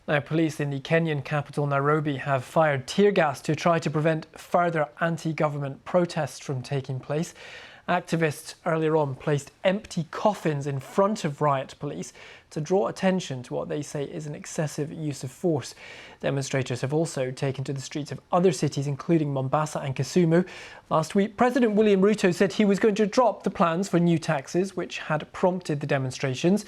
Now, police in the Kenyan capital, Nairobi, have fired tear gas to try to prevent further anti-government protests from taking place. Activists earlier on placed empty coffins in front of riot police to draw attention to what they say is an excessive use of force. Demonstrators have also taken to the streets of other cities, including Mombasa and Kisumu. Last week, President William Ruto said he was going to drop the plans for new taxes, which had prompted the demonstrations.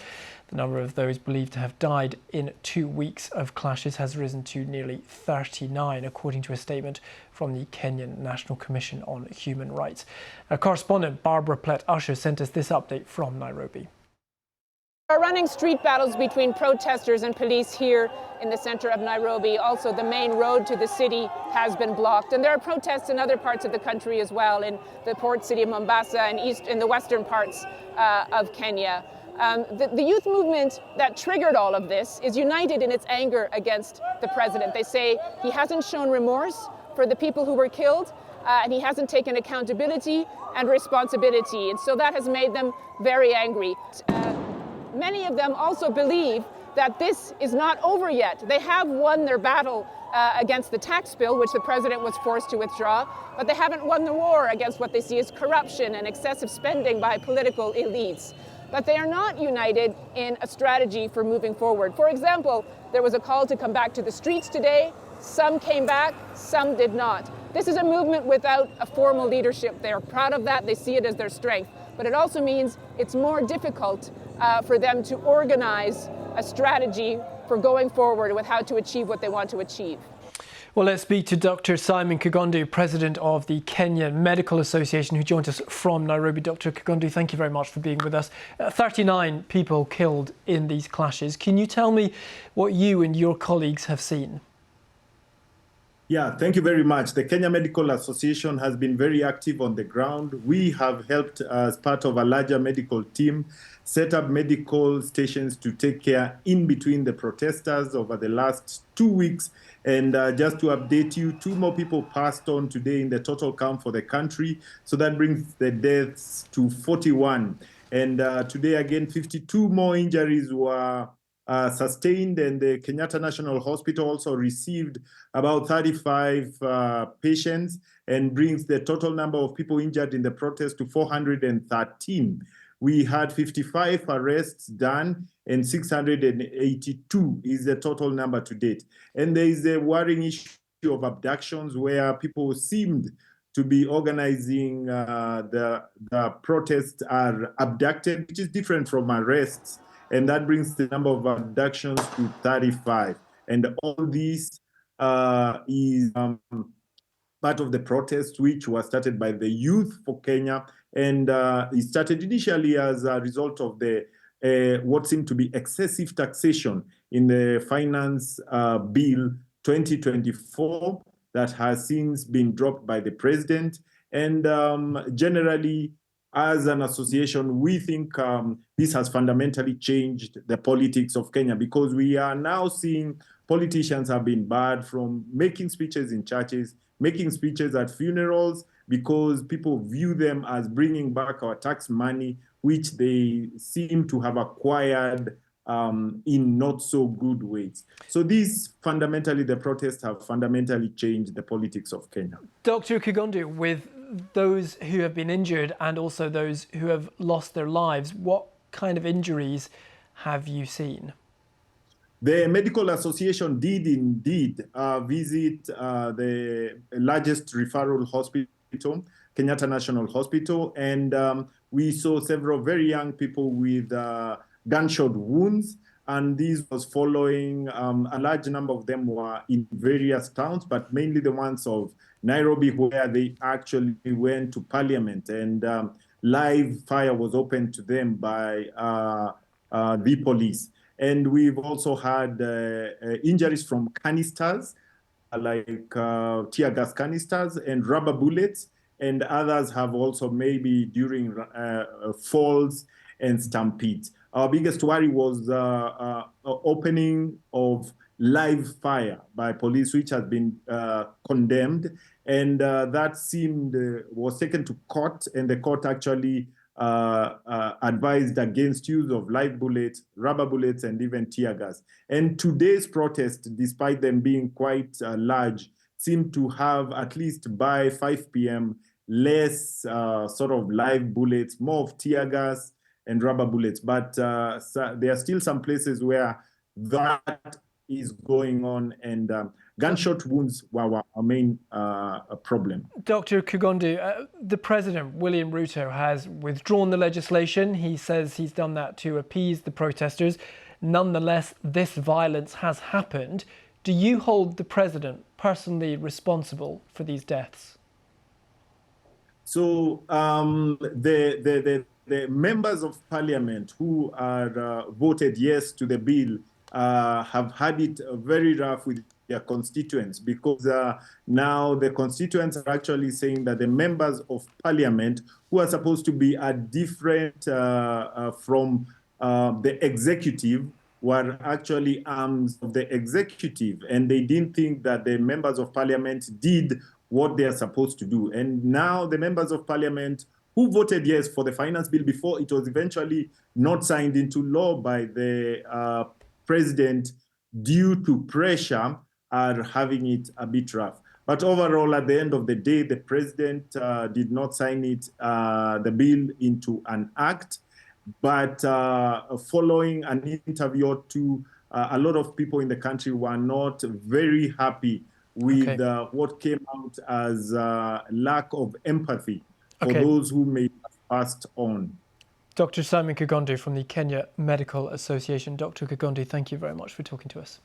The number of those believed to have died in 2 weeks of clashes has risen to nearly 39, according to a statement from the Kenyan National Commission on Human Rights. Our correspondent Barbara Plett-Usher sent us this update from Nairobi. There are running street battles between protesters and police here in the centre of Nairobi. Also, the main road to the city has been blocked. And there are protests in other parts of the country as well, in the port city of Mombasa and in the western parts of Kenya. The youth movement that triggered all of this is united in its anger against the president. They say he hasn't shown remorse for the people who were killed, and he hasn't taken accountability and responsibility. And so that has made them very angry. Many of them also believe that this is not over yet. They have won their battle against the tax bill, which the president was forced to withdraw, but they haven't won the war against what they see as corruption and excessive spending by political elites. But they are not united in a strategy for moving forward. For example, there was a call to come back to the streets today. Some came back, some did not. This is a movement without a formal leadership. They are proud of that. They see it as their strength. But it also means it's more difficult for them to organize a strategy for going forward with how to achieve what they want to achieve. Well, let's speak to Dr. Simon Kagondu, President of the Kenyan Medical Association, who joined us from Nairobi. Dr. Kagondu, thank you very much for being with us. 39 people killed in these clashes. Can you tell me what you and your colleagues have seen? Yeah, thank you very much. The Kenya Medical Association has been very active on the ground. We have helped, as part of a larger medical team, set up medical stations to take care in between the protesters over the last 2 weeks. And just to update you, 2 more people passed on today in the total count for the country. So that brings the deaths to 41. And today, again, 52 more injuries were sustained, and the Kenyatta National Hospital also received about 35 patients, and brings the total number of people injured in the protest to 413. We had 55 arrests done, and 682 is the total number to date. And there is a worrying issue of abductions, where people seemed to be organizing the protests are abducted, which is different from arrests. And that brings the number of abductions to 35. And all this is part of the protest, which was started by the Youth for Kenya. And it started initially as a result of the what seemed to be excessive taxation in the Finance Bill 2024 that has since been dropped by the president. And generally, as an association, we think this has fundamentally changed the politics of Kenya, because we are now seeing politicians have been barred from making speeches in churches, making speeches at funerals, because people view them as bringing back our tax money, which they seem to have acquired in not so good ways. So these fundamentally, the protests have fundamentally changed the politics of Kenya. Dr. Kagondu, with those who have been injured and also those who have lost their lives, what kind of injuries have you seen? The Medical Association did indeed visit the largest referral hospital, Kenyatta National Hospital, and we saw several very young people with gunshot wounds. And this was following, a large number of them were in various towns, but mainly the ones of Nairobi, where they actually went to parliament, and live fire was opened to them by the police. And we've also had injuries from canisters, like tear gas canisters and rubber bullets, and others have also maybe during falls and stampedes. Our biggest worry was opening of live fire by police, which has been condemned. And that was taken to court, and the court actually advised against use of live bullets, rubber bullets, and even tear gas. And today's protest, despite them being quite large, seem to have, at least by 5 p.m., less sort of live bullets, more of tear gas and rubber bullets. But there are still some places where that is going on, and gunshot wounds were our main problem. Dr. Kugondu, the President, William Ruto, has withdrawn the legislation. He says he's done that to appease the protesters. Nonetheless, this violence has happened. Do you hold the President personally responsible for these deaths? So the members of parliament who are voted yes to the bill have had it very rough with their constituents, because now the constituents are actually saying that the members of parliament, who are supposed to be different from the executive, were actually arms of the executive, and they didn't think that the members of parliament did what they are supposed to do. And now the members of parliament who voted yes for the finance bill before it was eventually not signed into law by the president due to pressure are having it a bit rough. But overall, at the end of the day, the president did not sign the bill into an act. But following an interview or two, a lot of people in the country were not very happy with what came out as lack of empathy for those who may have passed on. Dr. Simon Kugondu from the Kenya Medical Association. Dr. Kugondu, thank you very much for talking to us.